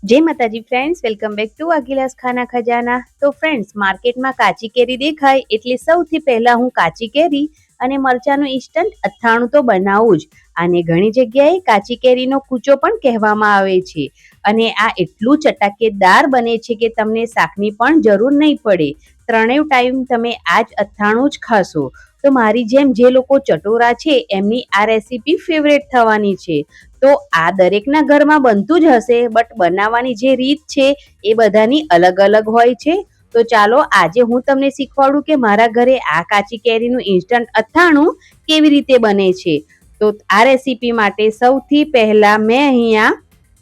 जय माताजी friends, welcome back to अगिलास खाना खजाना। तो फ्रेंड्स, मार्केट में काची केरी देखाय एटले सौथी पहला हूँ काची केरी अने मरचाનું ઇન્સ્ટન્ટ અથાણું તો બનાવું જ। આને ઘણી જગ્યાએ કાચી કેરીનો કૂચો પણ કહેવામાં આવે છે અને આ એટલું ચટાકેદાર બને છે કે તમને શાકની પણ જરૂર નહીં પડે। ત્રણેય ટાઈમ તમે આ જ અથાણું જ ખાશો। તો મારી જેમ જે લોકો ચટોરા છે એમની આ રેસીપી ફેવરેટ થવાની છે। તો આ દરેકના ઘરમાં બનતું જ હશે, બટ બનાવવાની જે રીત છે એ બધાની અલગ અલગ હોય છે। તો ચાલો આજે હું તમને શીખવાડું કે મારા ઘરે આ કાચી કેરીનું ઇન્સ્ટન્ટ અથાણું કેવી રીતે બને છે। તો આ રેસીપી માટે સૌથી પહેલા મેં અહીંયા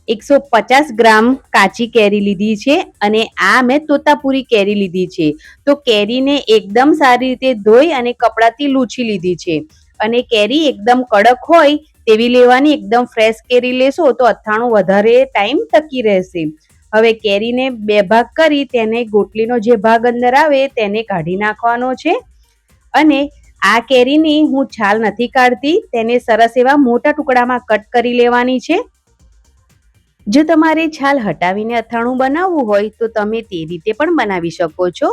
150 ગ્રામ કાચી કેરી લીધી છે અને આ મેં તોતાપુરી કેરી લીધી છે। તો કેરીને એકદમ સારી રીતે ધોઈ અને કપડાથી લૂછી લીધી છે અને કેરી એકદમ કડક હોય તેવી લેવાની। એકદમ ફ્રેશ કેરી લેશો તો અથાણું વધારે ટાઈમ ટકી રહેશે। હવે કેરીને બે ભાગ કરી તેને ગોટલીનો જે ભાગ અંદર આવે તેને કાઢી નાખવાનો છે અને આ કેરીની હું છાલ નથી કાઢતી, તેને સરસ એવા મોટા ટુકડામાં કટ કરી લેવાની છે। જો તમારે છાલ હટાવીને અથાણું બનાવવું હોય તો તમે તે રીતે પણ બનાવી શકો છો।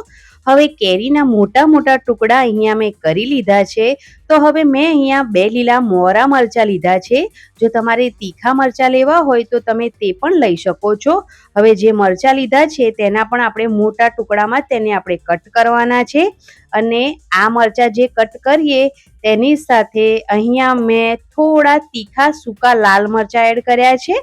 હવે કેરીના મોટા મોટા ટુકડા અહીંયા મેં કરી લીધા છે। તો હવે મેં અહીંયા 2 લીલા મોરા મરચા લીધા છે। જો તમારે તીખા મરચા લેવા હોય તો તમે તે પણ લઈ શકો છો। હવે જે મરચા લીધા છે તેના પણ આપણે મોટા ટુકડામાં તેને આપણે કટ કરવાના છે અને આ મરચા જે કટ કરીએ તેની સાથે અહીંયા મેં થોડા તીખા સૂકા લાલ મરચા એડ કર્યા છે,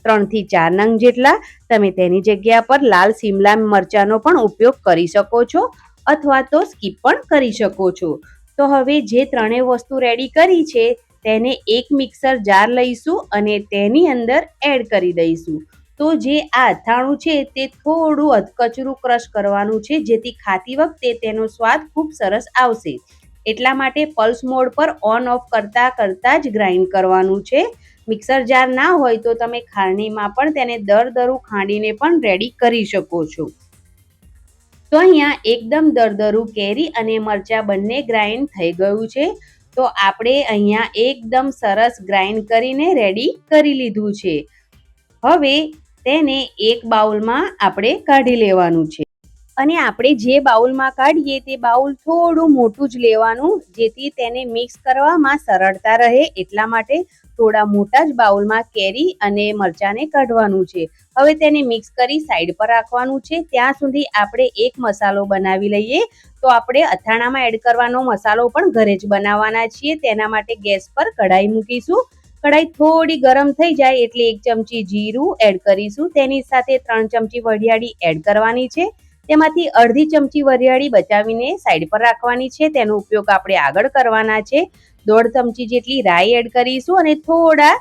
3 થી 4 નંગ જેટલા। તમે તેની જગ્યા પર લાલ સિમલા મરચાનો પણ ઉપયોગ કરી શકો છો અથવા તો સ્કીપ પણ કરી શકો છો। તો હવે જે ત્રણેય વસ્તુ રેડી કરી છે તેને એક મિક્સર જાર લઈશું અને તેની અંદર એડ કરી દઈશું। તો જે આ અથાણું છે તે થોડું અધકચરું ક્રશ કરવાનું છે જેથી ખાતી વખતે તેનો સ્વાદ ખૂબ સરસ આવશે। એટલા માટે પલ્સ મોડ પર ઓન ઓફ કરતા કરતા જ ગ્રાઇન્ડ કરવાનું છે। મિક્સર જાર ના હોય તો તમે ખારણીમાં પણ તેને દરદરું ખાંડીને પણ રેડી કરી શકો છો। તો અહીંયા એકદમ દરદરું કેરી અને મરચા બંને ગ્રાઇન્ડ થઈ ગયું છે। તો આપણે અહીંયા એકદમ સરસ ગ્રાઇન્ડ કરીને રેડી કરી લીધું છે। હવે તેને એક બાઉલમાં આપણે કાઢી લેવાનું છે અને આપણે જે બાઉલમાં કાઢીએ તે બાઉલ થોડું મોટું જ લેવાનું જેથી તેને મિક્સ કરવામાં સરળતા રહે। એટલા માટે થોડા મોટા જ બાઉલમાં કેરી અને મરચાને કાઢવાનું છે। હવે તેને મિક્સ કરી સાઈડ પર રાખવાનું છે। ત્યાં સુધી આપણે એક મસાલો બનાવી લઈએ। તો આપણે અથાણામાં એડ કરવાનો મસાલો પણ ઘરે જ બનાવવાના છીએ। તેના માટે ગેસ પર કઢાઈ મૂકીશું। કઢાઈ થોડી ગરમ થઈ જાય એટલે 1 ચમચી જીરું એડ કરીશું। તેની સાથે 3 ચમચી વરિયાળી એડ કરવાની છે। તેમાંથી અડધી ચમચી વરિયાળી બચાવીને સાઈડ પર રાખવાની છે, તેનો ઉપયોગ આપણે આગળ કરવાના છે। 1.5 ચમચી જેટલી રાઈ એડ કરીશું અને થોડા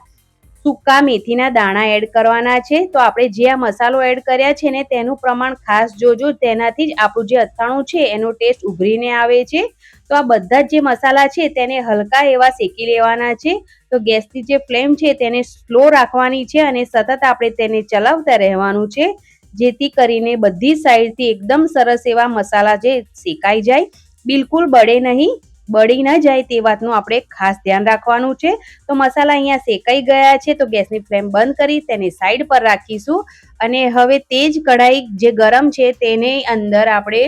સૂકા મેથીના દાણા એડ કરવાના છે। તો આપણે જે આ મસાલો એડ કર્યા છે ને તેનું પ્રમાણ ખાસ જોજો, તેનાથી જ આપણું જે અથાણું છે એનો ટેસ્ટ ઉભરીને આવે છે। તો આ બધા જ જે મસાલા છે તેને હલકા એવા શેકી લેવાના છે। તો ગેસની જે ફ્લેમ છે તેને સ્લો રાખવાની છે અને સતત આપણે તેને ચલાવતા રહેવાનું છે જેથી કરીને બધી સાઈડથી એકદમ સરસ એવા મસાલા જે શેકાઈ જાય, બિલકુલ બળે નહીં, બળી ન જાય તે વાતનું આપણે ખાસ ધ્યાન રાખવાનું છે। તો મસાલા અહીંયા શેકાઈ ગયા છે તો ગેસની ફ્લેમ બંધ કરી તેને સાઈડ પર રાખીશું અને હવે તે જ કઢાઈ જે ગરમ છે તેની અંદર આપણે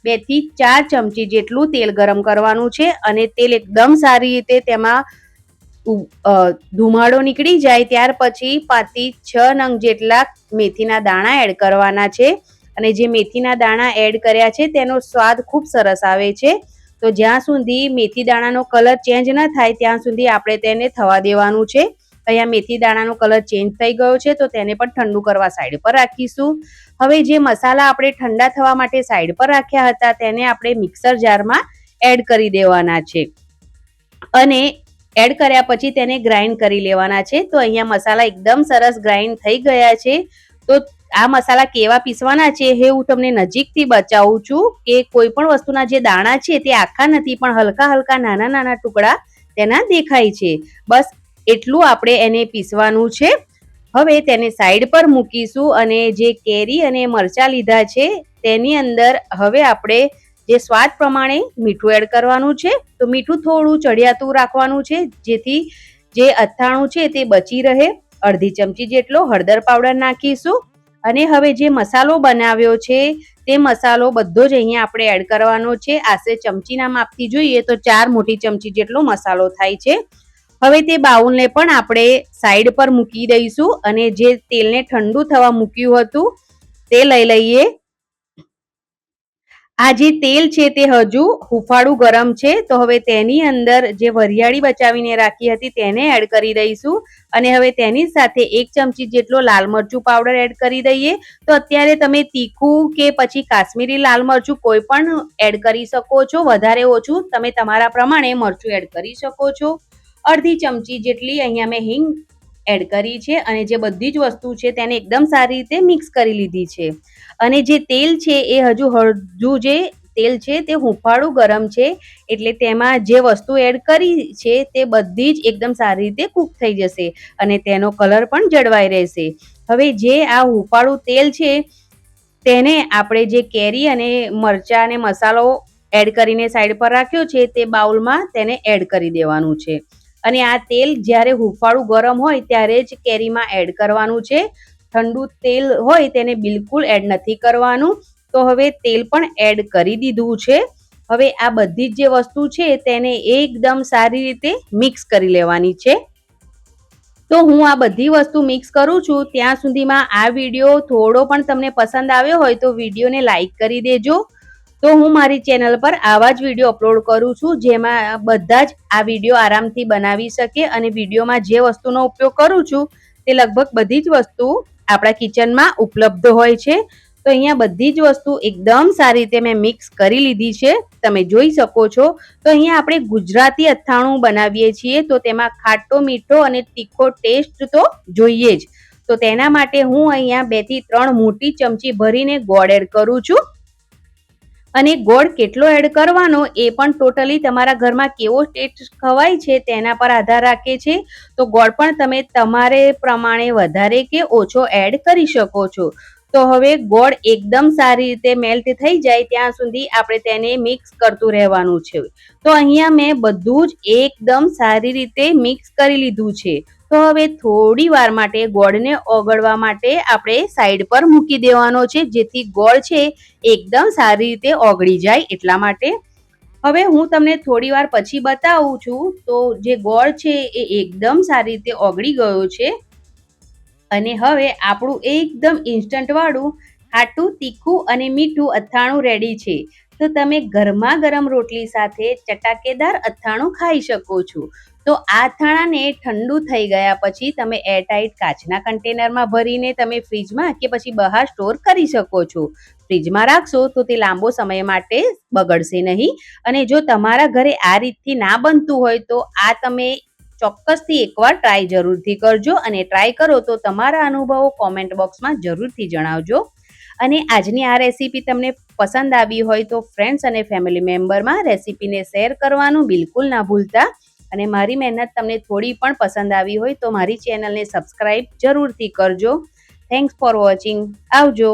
2 થી 4 ચમચી જેટલું તેલ ગરમ કરવાનું છે અને તેલ એકદમ સારી રીતે તેમાં ધુમાડો નીકળી જાય ત્યાર પછી 5 થી 6 નંગ જેટલા મેથીના દાણા એડ કરવાના છે અને જે મેથીના દાણા એડ કર્યા છે તેનો સ્વાદ ખૂબ સરસ આવે છે। તો જ્યાં સુધી મેથી દાણાનો કલર ચેન્જ ન થાય ત્યાં સુધી આપણે તેને થવા દેવાનું છે। અહીંયા મેથી દાણાનો કલર ચેન્જ થઈ ગયો છે તો તેને પણ ઠંડુ કરવા સાઈડ પર રાખીશું। હવે જે મસાલા આપણે ઠંડા થવા માટે સાઈડ પર રાખ્યા હતા તેને આપણે મિક્સર જારમાં એડ કરી દેવાના છે અને એડ કર્યા પછી તેને ગ્રાઇન્ડ કરી લેવાના છે। તો અહીંયા મસાલા એકદમ સરસ ગ્રાઇન્ડ થઈ ગયા છે। તો આ મસાલા કેવા પીસવાના છે એ હું તમને નજીકથી બતાવું છું કે કોઈ પણ વસ્તુના જે દાણા છે તે આખા નથી પણ હલકા હલકા નાના નાના ટુકડા તેના દેખાય છે। બસ એટલું આપણે એને પીસવાનું છે। હવે તેને સાઈડ પર મૂકીશું અને જે કેરી અને મરચા લીધા છે તેની અંદર હવે આપણે જે સ્વાદ પ્રમાણે મીઠું એડ કરવાનું છે। તો મીઠું થોડું ચડિયાતું રાખવાનું છે જેથી જે અથાણું છે તે બચી રહે। અડધી ચમચી જેટલો હળદર પાવડર નાખીશું અને હવે જે મસાલો બનાવ્યો છે તે મસાલો બધો જ અહીંયા આપણે એડ કરવાનો છે. આશરે ચમચીના માપથી જોઈએ તો 4 મોટી ચમચી જેટલો મસાલો થાય છે. હવે તે બાઉલને પણ આપણે સાઈડ પર મૂકી દઈશું અને જે તેલને ઠંડુ થવા મૂક્યું હતું તે લઈ લઈએ. આ જે તેલ છે તે હજુ હુંફાળું ગરમ છે, તો હવે તેની અંદર જે વરિયાળી બચાવીને રાખી હતી તેને એડ કરી દઈશું અને હવે તેની સાથે 1 ચમચી જેટલો લાલ મરચું પાવડર એડ કરી દઈએ. તો અત્યારે તમે તીખું કે પછી કાશ્મીરી લાલ મરચું કોઈ પણ એડ કરી શકો છો, વધારે ઓછું તમે તમારા પ્રમાણે મરચું એડ કરી શકો છો. અડધી ચમચી જેટલી અહીંયા મેં હિંગ એડ કરી છે અને જે બધી જ વસ્તુ છે તેને એકદમ સારી રીતે મિક્સ કરી લીધી છે. અને જે તેલ છે એ હજુ જે તેલ છે તે હુંફાળું ગરમ છે, એટલે તેમાં જે વસ્તુ એડ કરી છે તે બધી જ એકદમ સારી રીતે કૂક થઈ જશે અને તેનો કલર પણ જળવાઈ રહેશે. હવે જે આ હુંફાળું તેલ છે તેને આપણે જે કેરી અને મરચાં અને મસાલો એડ કરીને સાઈડ પર રાખ્યો છે તે બાઉલમાં તેને એડ કરી દેવાનું છે. અને આ તેલ જ્યારે હુંફાળું ગરમ હોય ત્યારે જ કેરીમાં એડ કરવાનું છે. ઠંડુ તેલ હોય તેને બિલકુલ એડ નથી કરવાનું. તો હવે તેલ પણ એડ કરી દીધું છે. હવે આ બધી જ જે વસ્તુ છે તેને એકદમ સારી રીતે મિક્સ કરી લેવાની છે. તો હું આ બધી વસ્તુ મિક્સ કરું છું ત્યાં સુધીમાં આ વિડીયો થોડો પણ તમને પસંદ આવ્યો હોય તો વિડીયોને લાઈક કરી દેજો. તો હું મારી ચેનલ પર આવા જ વિડીયો અપલોડ કરું છું જેમાં બધા જ આ વિડીયો આરામથી બનાવી શકે અને વિડીયોમાં જે વસ્તુનો ઉપયોગ કરું છું તે લગભગ બધી જ વસ્તુ આપણા કિચનમાં ઉપલબ્ધ હોય છે. તો અહીંયા બધી જ વસ્તુ એકદમ સારી રીતે મેં મિક્સ કરી લીધી છે, તમે જોઈ શકો છો. તો અહીંયા આપણે ગુજરાતી અથાણું બનાવીએ છીએ તો તેમાં ખાટો મીઠો અને તીખો ટેસ્ટ તો જોઈએ જ. તો તેના માટે હું અહીંયા 2 થી 3 મોટી ચમચી ભરીને ગોળ એડ કરું છું. અને ગોળ કેટલો એડ કરવાનો એ પણ ટોટલી તમારા ઘરમાં કેવો ટેસ્ટ ખવાય છે તેના પર આધાર રાખે છે. તો ગોળ પણ તમે તમારે પ્રમાણે વધારે કે ઓછો એડ કરી શકો છો. તો હવે ગોળ એકદમ સારી રીતે મેલ્ટ થઈ જાય ત્યાં સુધી આપણે તેને મિક્સ કરતું રહેવાનું છે. તો અહીંયા મેં બધું જ એકદમ સારી રીતે મિક્સ કરી લીધું છે. તો હવે થોડી વાર માટે ગોળને ઓગળવા માટે આપણે સાઈડ પર મૂકી દેવાનો છે, જેથી ગોળ છે એકદમ સારી રીતે ઓગળી જાય એટલા માટે. હવે હું તમને થોડી વાર પછી બતાવું છું. તો જે ગોળ છે એ એકદમ સારી રીતે ઓગળી ગયો છે અને હવે આપણું એકદમ ઇન્સ્ટન્ટ વાળું ખાટું તીખું અને મીઠું અથાણું રેડી છે. તો તમે ગરમા ગરમ રોટલી સાથે ચટાકેદાર અથાણું ખાઈ શકો છો. તો આ અથાણાને ઠંડુ થઈ ગયા પછી તમે એરટાઇટ કાચના કન્ટેનરમાં ભરીને તમે ફ્રીજમાં કે પછી બહાર સ્ટોર કરી શકો છો. ફ્રીજમાં રાખશો તો તે લાંબો સમય માટે બગડશે નહીં. અને જો તમારા ઘરે આ રીતથી ના બનતું હોય તો આ તમે ચોક્કસથી એકવાર ટ્રાય જરૂરથી કરજો અને ટ્રાય કરો તો તમારા અનુભવો કોમેન્ટ બોક્સમાં જરૂરથી જણાવજો. અને આજની આ રેસીપી તમને પસંદ આવી હોય તો ફ્રેન્ડ્સ અને ફેમિલી મેમ્બરમાં રેસીપીને શેર કરવાનું બિલકુલ ના ભૂલતા. અને મારી મહેનત તમને થોડી પણ પસંદ આવી હોય તો મારી ચેનલને સબસ્ક્રાઈબ જરૂરથી કરજો. Thanks for watching. આવજો.